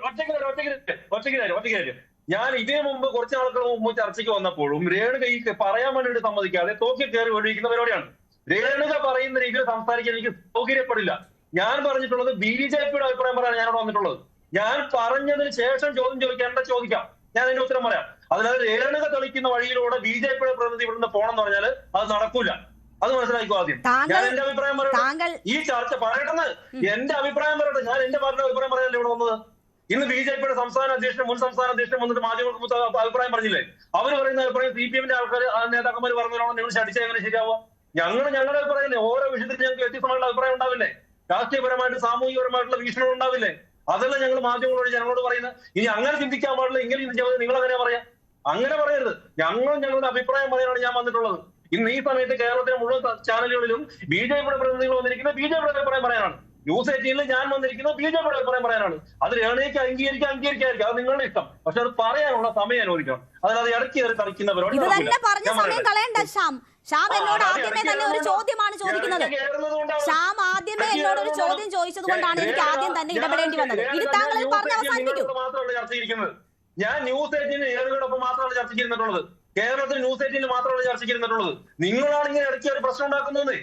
ഒറ്റയ്ക്ക് ഞാൻ ഇതിനു മുമ്പ് കുറച്ച് നാളുകൾ മുമ്പ് ചർച്ചയ്ക്ക് വന്നപ്പോഴും രേണുക ഈ പറയാൻ വേണ്ടിയിട്ട് സമ്മതിക്കാതെ തോക്കി കയറി ഒഴിക്കുന്ന പരിപാടിയാണ്. രേണുക പറയുന്ന രീതിയിൽ സംസാരിക്കാൻ എനിക്ക് സൗകര്യപ്പെടില്ല. ഞാൻ പറഞ്ഞിട്ടുള്ളത് BJPയുടെ അഭിപ്രായം പറയാൻ ഞാനവിടെ വന്നിട്ടുള്ളത്. ഞാൻ പറഞ്ഞതിന് ശേഷം ചോദ്യം ചോദിക്കാം, ഞാൻ അതിന്റെ ഉത്തരം പറയാം. അതിനാൽ രേണുക തെളിക്കുന്ന വഴിയിലൂടെ BJPയുടെ പ്രതിനിധി ഇവിടുന്ന് പോകണം എന്ന് പറഞ്ഞാൽ അത് നടക്കൂല. അത് മനസ്സിലാക്കുക ആദ്യം. ഞാൻ എന്റെ അഭിപ്രായം പറയട്ടെ, ഈ ചർച്ച പറയട്ടെന്ന് എന്റെ അഭിപ്രായം പറയട്ടെ. ഞാൻ എന്റെ പാർട്ടിയുടെ അഭിപ്രായം പറയാനല്ലേ ഇവിടെ വന്നത്. ഇന്ന് BJPയുടെ സംസ്ഥാന അധ്യക്ഷനും മുൻ സംസ്ഥാന അധ്യക്ഷനും വന്നിട്ട് മാധ്യമങ്ങൾക്ക് അഭിപ്രായം പറഞ്ഞില്ലേ? അവര് പറയുന്ന അഭിപ്രായം CPMന്റെ ആൾക്കാർ നേതാക്കന്മാർ പറഞ്ഞാണോ നിങ്ങൾ ശടിച്ചാൽ എങ്ങനെ ശരിയാവുക? ഞങ്ങളുടെ അഭിപ്രായമല്ലേ? ഓരോ വിഷയത്തിൽ ഞങ്ങൾക്ക് വ്യത്യസ്തമായിട്ടുള്ള അഭിപ്രായം ഉണ്ടാവില്ലേ? രാഷ്ട്രീയപരമായിട്ട് സാമൂഹികപരമായിട്ടുള്ള വീക്ഷണം ഉണ്ടാവില്ലേ? അതല്ല ഞങ്ങൾ മാധ്യമങ്ങളോട് ജനങ്ങളോട് പറയുന്നത്. ഇനി അങ്ങനെ ചിന്തിക്കാൻ പാടില്ല, ഇങ്ങനെ ചിന്തിച്ചാൽ നിങ്ങൾ അങ്ങനെ പറയാം. അങ്ങനെ പറയരുത്. ഞങ്ങളുടെ അഭിപ്രായം പറയാനാണ് ഞാൻ വന്നിട്ടുള്ളത്. ഇന്ന് ഈ സമയത്ത് കേരളത്തിലെ മുഴുവൻ ചാനലുകളിലും BJPയുടെ പ്രതിനിധികൾ വന്നിരിക്കുന്നത് BJPയുടെ അഭിപ്രായം പറയാനാണ്. ന്യൂസ് 18-ൽ ഞാൻ വന്നിരിക്കുന്നത് BJPയുടെ അഭിപ്രായം പറയാനാണ്. അത് രേണുകയ്ക്ക് അംഗീകരിക്കാതിരിക്കും, അത് നിങ്ങളുടെ ഇഷ്ടം. പക്ഷെ അത് പറയാനുള്ള സമയം അനുവദിക്കണം. അതിനത് ഇടയ്ക്ക് കയറി കളിക്കുന്ന പരിപാടി. ശ്യാം എന്നോട് ആദ്യമേ തന്നെ ഒരു ചോദ്യമാണ് ചോദിക്കുന്നത്. ശ്യാം ആദ്യമേ എന്നോട് ഒരു ചോദ്യം ചോദിച്ചത് കൊണ്ടാണ് എനിക്ക് ആദ്യം തന്നെ ഇടപെടേണ്ടി വന്നത്. ഇത് താങ്കൾ പറഞ്ഞ് അവസാനിപ്പിക്കൂ. ഞാൻ ന്യൂസ് 18 രേണുകയോടൊപ്പം മാത്രമാണ് ചർച്ചയ്ക്ക് ഇരുന്നിട്ടുള്ളത്. കേരളത്തിൽ ന്യൂസ് 18 മാത്രമാണ് ചർച്ചയ്ക്ക് ഇരുന്നിട്ടുള്ളത്. നിങ്ങളാണ് ഇങ്ങനെ ഇടയ്ക്ക് ഒരു പ്രശ്നം ഉണ്ടാക്കുന്നത്.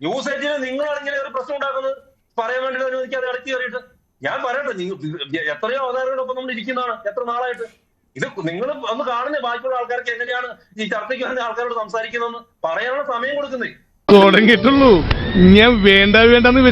ന്യൂസ് 18 നിങ്ങളാണ് ഇങ്ങനെ ഒരു പ്രശ്നം ഉണ്ടാക്കുന്നത്. പറയാൻ വേണ്ടി അനുവദിക്കാതെ ഇടയ്ക്ക് കയറിയിട്ട്. ഞാൻ പറയട്ടെ, എത്രയോ അവതാരങ്ങളൊപ്പം നമ്മൾ ഇരിക്കുന്നതാണ് എത്ര നാളായിട്ട്. ഇത് നിങ്ങൾ ഒന്ന് കാണുന്നേ, ബാക്കിയുള്ള ആൾക്കാർക്ക് എങ്ങനെയാണ് ഈ ചർച്ചയ്ക്ക് വന്ന ആൾക്കാരോട് സംസാരിക്കുന്നതെന്ന് പറയാനുള്ള സമയം കൊടുക്കുന്നേ. തുടങ്ങിയിട്ടുള്ളൂ. ഞാൻ വേണ്ടെന്ന്